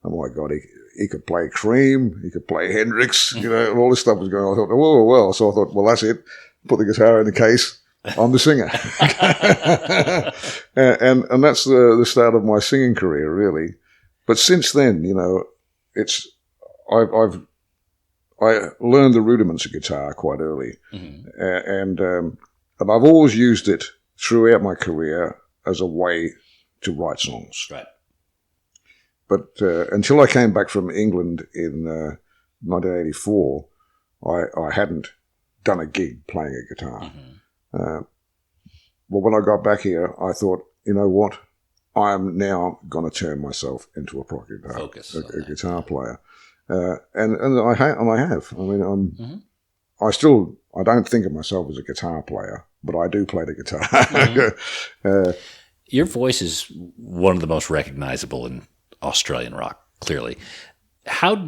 Oh, my God, he could play Cream. He could play Hendrix. And all this stuff was going on. I thought, well. So I thought, well, that's it. Put the guitar in the case. I'm the singer. and that's the start of my singing career, really. But since then, I learned the rudiments of guitar quite early, and I've always used it throughout my career as a way to write songs. Right. But until I came back from England in 1984, I hadn't done a gig playing a guitar. Mm-hmm. Well, when I got back here, I thought, you know what? I'm now going to turn myself into a proper guitar player. And I have. I mean, I don't think of myself as a guitar player, but I do play the guitar. Mm-hmm. Your voice is one of the most recognizable in Australian rock, clearly. How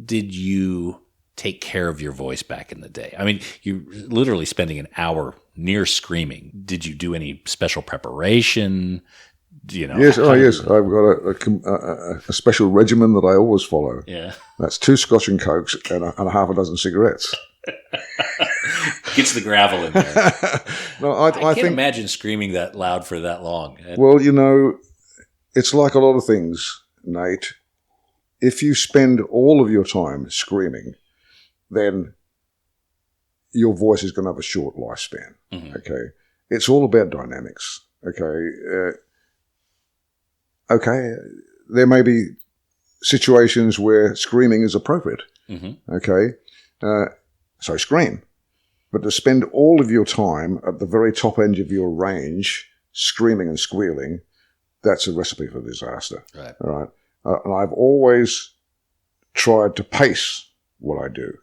did you take care of your voice back in the day? I mean, you're literally spending an hour near screaming. Did you do any special preparation? Yes. I've got a special regimen that I always follow. Yeah. That's 2 Scotch and Cokes and a half a dozen cigarettes. Gets the gravel in there. No, I can't imagine screaming that loud for that long. Well, it's like a lot of things, Nate. If you spend all of your time screaming, then your voice is going to have a short lifespan. Mm-hmm. Okay. It's all about dynamics. Okay. There may be situations where screaming is appropriate. Mm-hmm. Okay. So scream. But to spend all of your time at the very top end of your range screaming and squealing, that's a recipe for disaster. Right. All right. And I've always tried to pace what I do.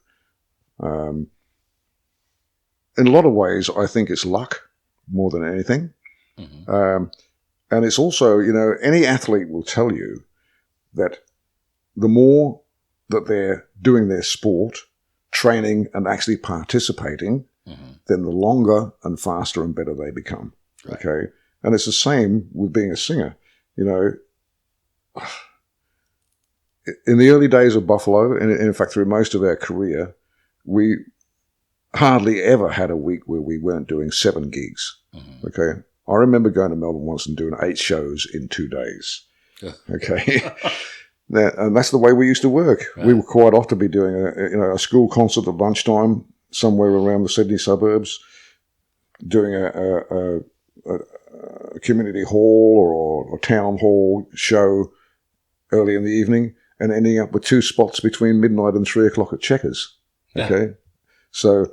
In a lot of ways, I think it's luck more than anything. Mm-hmm. And it's also, any athlete will tell you that the more that they're doing their sport, training and actually participating, then the longer and faster and better they become. Right. Okay. And it's the same with being a singer. In the early days of Buffalo, and in fact through most of our career, we hardly ever had a week where we weren't doing 7 gigs. Mm-hmm. Okay. I remember going to Melbourne once and doing 8 shows in 2 days. Yeah. Okay. And that's the way we used to work. Right. We were quite often be doing a school concert at lunchtime somewhere around the Sydney suburbs, doing a community hall or a town hall show early in the evening, and ending up with 2 spots between midnight and 3 o'clock at Checkers. Okay. Yeah. So,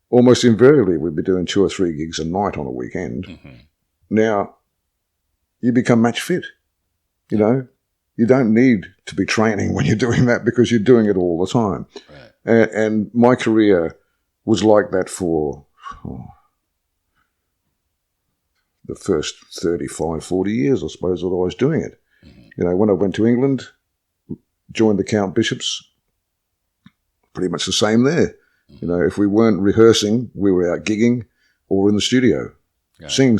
almost invariably we'd be doing 2 or 3 gigs a night on a weekend. Mm-hmm. Now, you become match fit. You know, you don't need to be training when you're doing that because you're doing it all the time. Right. And my career was like that for the first 35, 40 years, I suppose, that I was doing it. Mm-hmm. You know, when I went to England, joined the Count Bishops, pretty much the same there. Mm-hmm. You know, if we weren't rehearsing, we were out gigging or in the studio. Right. Sing.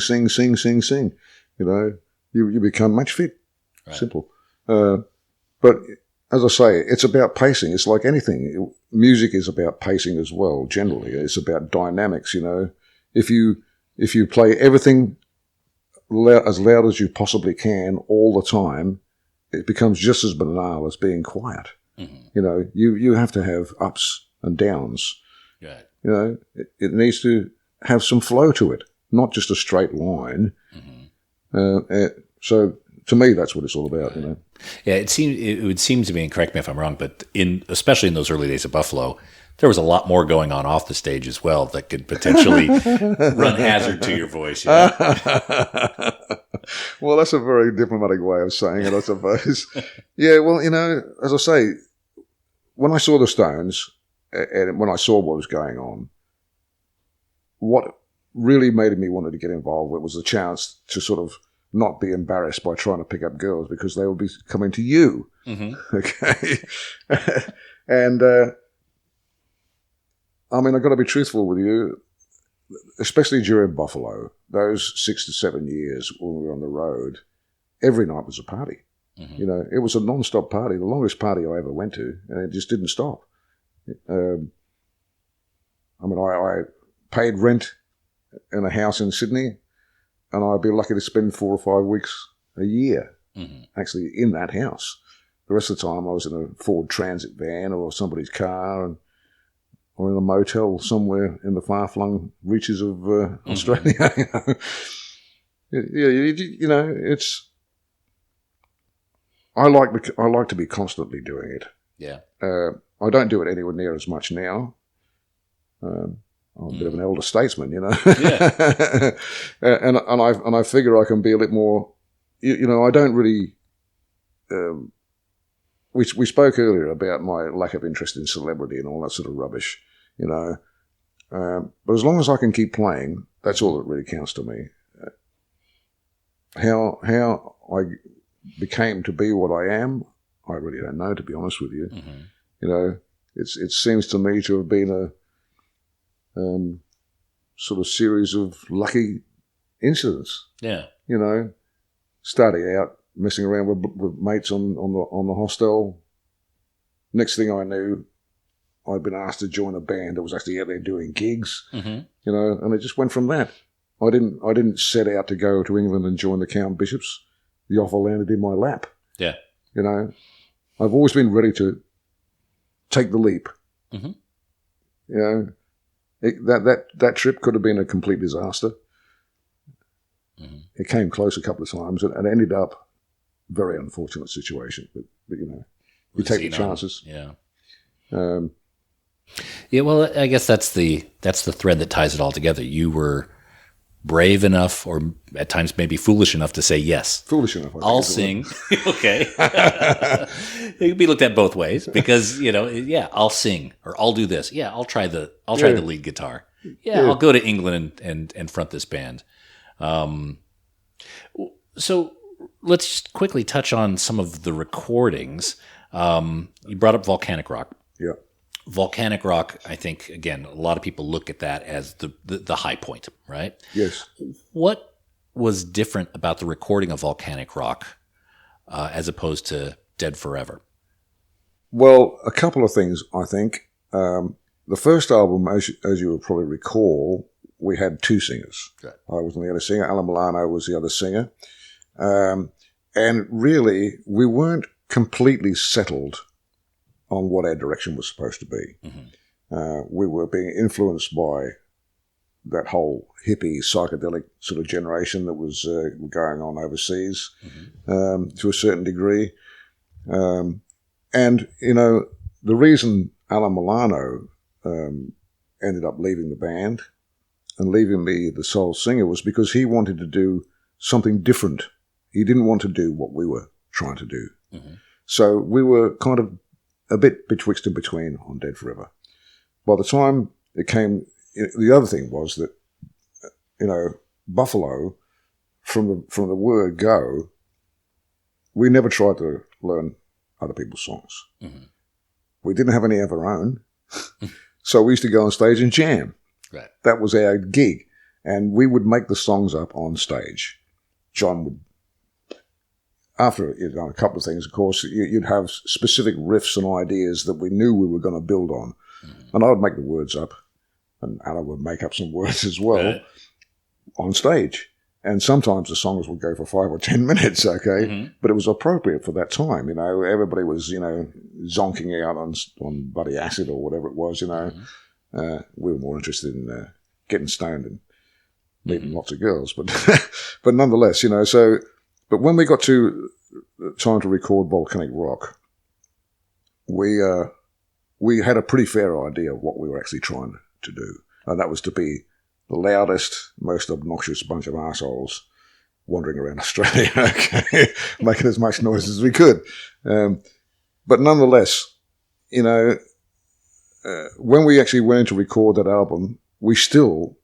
You know, you become match fit. Right. Simple. But as I say, it's about pacing. It's like anything. Music is about pacing as well, generally. It's about dynamics, you know. If you play everything as loud as you possibly can all the time, it becomes just as banal as being quiet. Mm-hmm. You know, you have to have ups and downs. Right. You know, it needs to have some flow to it, not just a straight line. Mm-hmm. So to me, that's what it's all about, you know. Yeah, it would seem to me, and correct me if I'm wrong, but especially in those early days of Buffalo, there was a lot more going on off the stage as well that could potentially run hazard to your voice. You know? Well, that's a very diplomatic way of saying it, I suppose. Yeah, well, you know, as I say, when I saw the Stones and when I saw what was going on, what really made me want to get involved with was the chance to sort of not be embarrassed by trying to pick up girls because they would be coming to you. Mm-hmm. Okay. And, I mean, I've got to be truthful with you, especially during Buffalo, those 6 to 7 years when we were on the road, every night was a party. Mm-hmm. You know, it was a non-stop party, the longest party I ever went to, and it just didn't stop. I mean, I paid rent in a house in Sydney, and I'd be lucky to spend 4 or 5 weeks a year actually in that house. The rest of the time I was in a Ford Transit van or somebody's car or in a motel somewhere in the far-flung reaches of Australia. You know, it's... I like to be constantly doing it. Yeah. I don't do it anywhere near as much now. I'm a bit of an elder statesman, you know. Yeah. and I figure I can be a little more, you know, I don't really, we spoke earlier about my lack of interest in celebrity and all that sort of rubbish, you know. But as long as I can keep playing, that's all that really counts to me. How I became to be what I am, I really don't know, to be honest with you. Mm-hmm. You know, it seems to me to have been a sort of series of lucky incidents. Yeah. You know, starting out messing around with mates on the hostel. Next thing I knew, I'd been asked to join a band that was actually out there doing gigs. Mm-hmm. You know, and it just went from that. I didn't set out to go to England and join the Count Bishops. The offer landed in my lap. Yeah. You know, I've always been ready to take the leap. Mm-hmm. You know, that trip could have been a complete disaster. Mm-hmm. It came close a couple of times and ended up very unfortunate situation. But you know, you take the chances. Yeah. Yeah. Well, I guess that's the thread that ties it all together. You were brave enough, or at times maybe foolish enough, to say yes. Foolish enough. I'll sing. Okay. It can be looked at both ways because, you know, yeah, I'll sing, or I'll do this. Yeah, I'll try the lead guitar. Yeah, I'll go to England and front this band. So let's just quickly touch on some of the recordings. You brought up Volcanic Rock. Yeah. Volcanic Rock, I think, again, a lot of people look at that as the high point, right? Yes. What was different about the recording of Volcanic Rock as opposed to Dead Forever? Well, a couple of things, I think. The first album, as you will probably recall, we had two singers. Right. I was the other singer. Alan Milano was the other singer. And really, we weren't completely settled on what our direction was supposed to be. Mm-hmm. We were being influenced by that whole hippie psychedelic sort of generation that was going on overseas, mm-hmm. To a certain degree. And, you know, the reason Alan Milano ended up leaving the band and leaving me the sole singer was because he wanted to do something different. He didn't want to do what we were trying to do. Mm-hmm. So we were kind of a bit betwixt and between on Dead Forever. By the time it came, the other thing was that, Buffalo, from the word go, we never tried to learn other people's songs. Mm-hmm. We didn't have any of our own. So we used to go on stage and jam. Right. That was our gig. And we would make the songs up on stage. John would, after a couple of things, of course, you'd have specific riffs and ideas that we knew we were going to build on. Mm-hmm. And I would make the words up, and Alan would make up some words as well on stage. And sometimes the songs would go for 5 or 10 minutes, okay? Mm-hmm. But it was appropriate for that time, Everybody was, zonking out on bloody acid or whatever it was, Mm-hmm. We were more interested in getting stoned and meeting mm-hmm. lots of girls. But but nonetheless, but when we got to time to record Volcanic Rock, we had a pretty fair idea of what we were actually trying to do. And that was to be the loudest, most obnoxious bunch of assholes wandering around Australia, okay? Making as much noise as we could. But nonetheless, when we actually went in to record that album, we still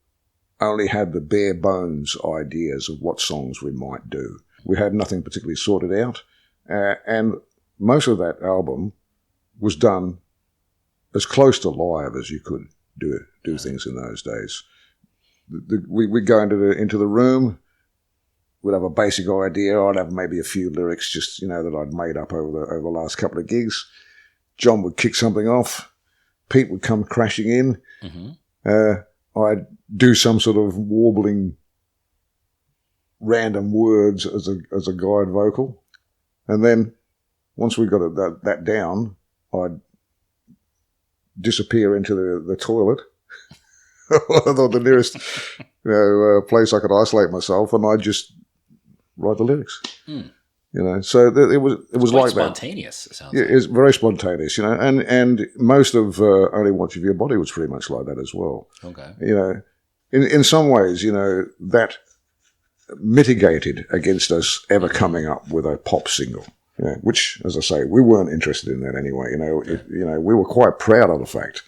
only had the bare bones ideas of what songs we might do. We had nothing particularly sorted out. And most of that album was done as close to live as you could do things in those days. We'd go into the room, we'd have a basic idea, I'd have maybe a few lyrics just, that I'd made up over the last couple of gigs. John would kick something off, Pete would come crashing in, mm-hmm. I'd do some sort of warbling random words as a guide vocal, and then once we got that down, I'd disappear into the toilet, or the nearest place I could isolate myself, and I'd just write the lyrics. So it was like spontaneous, that. It sounds. Yeah, like. It's very spontaneous, and most of Only Want You for Your Body was pretty much like that as well. Okay. In some ways, that mitigated against us ever coming up with a pop single. Which, as I say, we weren't interested in that anyway. We were quite proud of the fact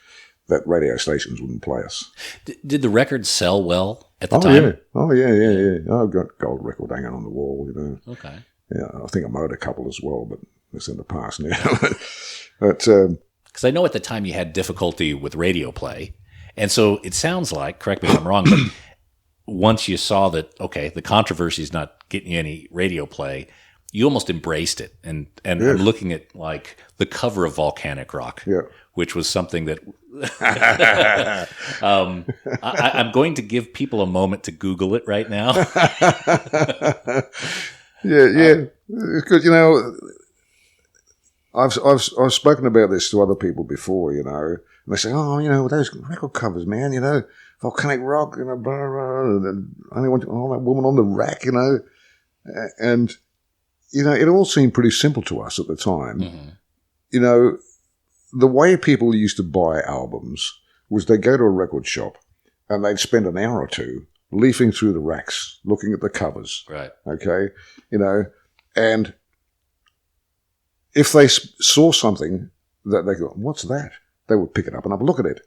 that radio stations wouldn't play us. Did the record sell well at the time? Yeah. Oh, yeah. I've got gold record hanging on the wall, Okay. Yeah, I think I mowed a couple as well, but it's in the past now. But because I know at the time you had difficulty with radio play, and so it sounds like, correct me if I'm wrong, but once you saw that, okay, the controversy is not getting you any radio play, you almost embraced it. And I'm looking at like the cover of Volcanic Rock, which was something that I'm going to give people a moment to Google it right now. Yeah. It's good, I've spoken about this to other people before, and they say, those record covers, man, Volcanic Rock, blah, blah, and Only Want All That Woman on the Rack, and it all seemed pretty simple to us at the time. Mm-hmm. The way people used to buy albums was they'd go to a record shop and they'd spend an hour or two leafing through the racks, looking at the covers. Right. Okay. And if they saw something that they go, what's that? They would pick it up and have a look at it.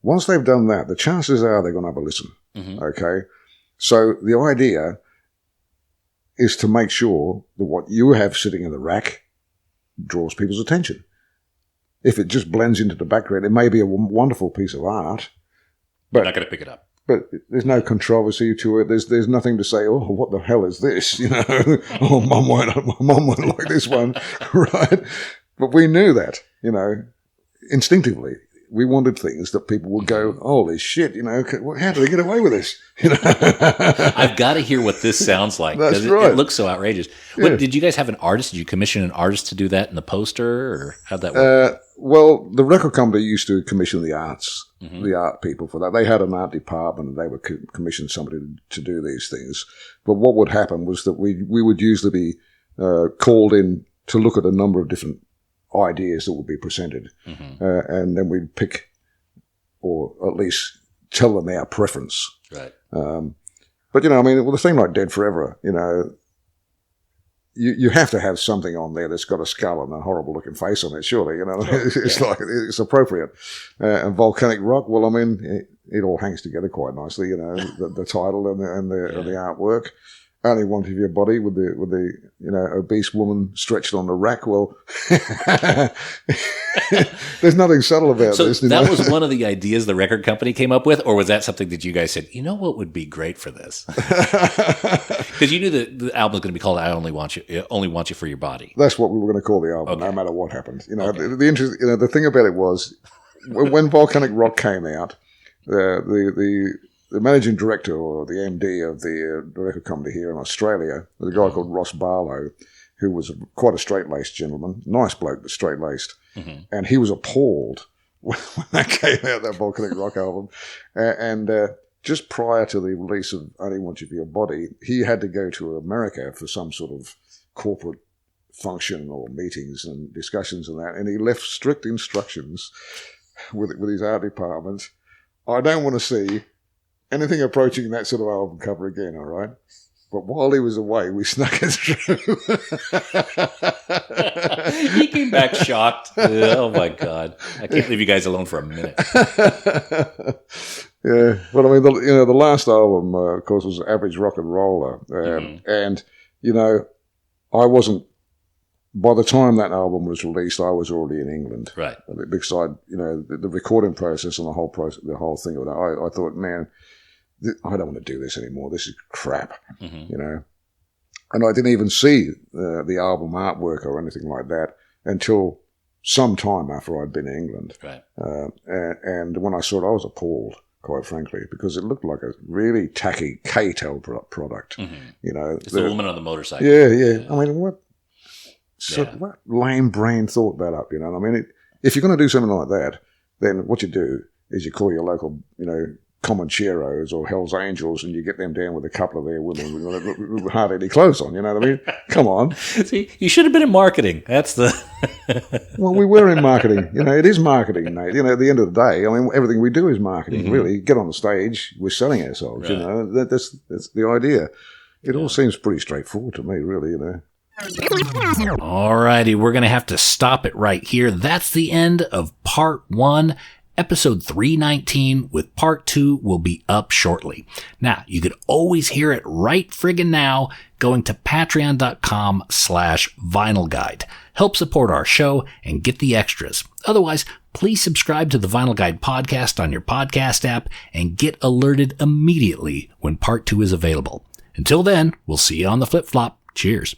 Once they've done that, the chances are they're going to have a listen. Mm-hmm. Okay. So the idea is to make sure that what you have sitting in the rack draws people's attention. If it just blends into the background, it may be a wonderful piece of art, but you're not going to pick it up. But there's no controversy to it. There's nothing to say, oh, what the hell is this? Oh, mum won't like this one, right? But we knew that, instinctively. We wanted things that people would go, holy shit, how did they get away with this? I've got to hear what this sounds like. That's right. It looks so outrageous. Yeah. Did you guys have an artist? Did you commission an artist to do that in the poster, or how'd that work? Well, the record company used to commission the arts, the art people for that. They had an art department and they would commission somebody to do these things. But what would happen was that we would usually be called in to look at a number of different ideas that would be presented. Mm-hmm. And then we'd pick, or at least tell them our preference. Right. But But, you know, I mean, with a thing like Dead Forever, you know, you have to have something on there that's got a skull and a horrible looking face on it, surely, you know. It's like, it's appropriate. And Volcanic Rock, well, I mean, it all hangs together quite nicely, you know, the title and the artwork. Only One of Your Body with the you know, obese woman stretched on the rack. Well, there's nothing subtle about this. So that was one of the ideas the record company came up with, or was that something that you guys said, you know what would be great for this? Because you knew the album was going to be called "I Only Want You for Your Body." That's what we were going to call the album, no matter what happened. You know, the thing about it was when Volcanic Rock came out, the managing director or the MD of the record company here in Australia was a guy called Ross Barlow, who was quite a straight-laced gentleman, nice bloke, but straight-laced. Mm-hmm. And he was appalled when that came out, that Volcanic Rock album. And just prior to the release of Only Want You for Your Body, he had to go to America for some sort of corporate function or meetings and discussions and that. And he left strict instructions with his art department. I don't want to see anything approaching that sort of album cover again, all right? But while he was away, we snuck it through. He came back shocked. Oh, my God. I can't leave you guys alone for a minute. Yeah. Well, I mean, the last album, of course, was Average Rock and Roller. And, you know, by the time that album was released, I was already in England. Right. Because you know, the recording process and the whole thing of that, I thought, man, I don't want to do this anymore. This is crap, you know. And I didn't even see the album artwork or anything like that until some time after I'd been in England. Right. And when I saw it, I was appalled, quite frankly, because it looked like a really tacky K-Tel product. Mm-hmm. You know, it's the woman on the motorcycle. Yeah. I mean, what lame brain thought that up? You know, I mean, if you're going to do something like that, then what you do is you call your local, you know, Comancheros or Hell's Angels, and you get them down with a couple of their women with hardly any clothes on. You know what I mean? Come on. See, you should have been in marketing. That's the. Well, we were in marketing. You know, it is marketing, mate. You know, at the end of the day, I mean, everything we do is marketing. Really, get on the stage, we're selling ourselves. Right. You know, that's the idea. It all seems pretty straightforward to me, really. You know. Alrighty, we're going to have to stop it right here. That's the end of part 1. Episode 319 with part 2 will be up shortly. Now, you could always hear it right friggin' now going to patreon.com/Vinyl Guide. Help support our show and get the extras. Otherwise, please subscribe to the Vinyl Guide podcast on your podcast app and get alerted immediately when part 2 is available. Until then, we'll see you on the flip-flop. Cheers.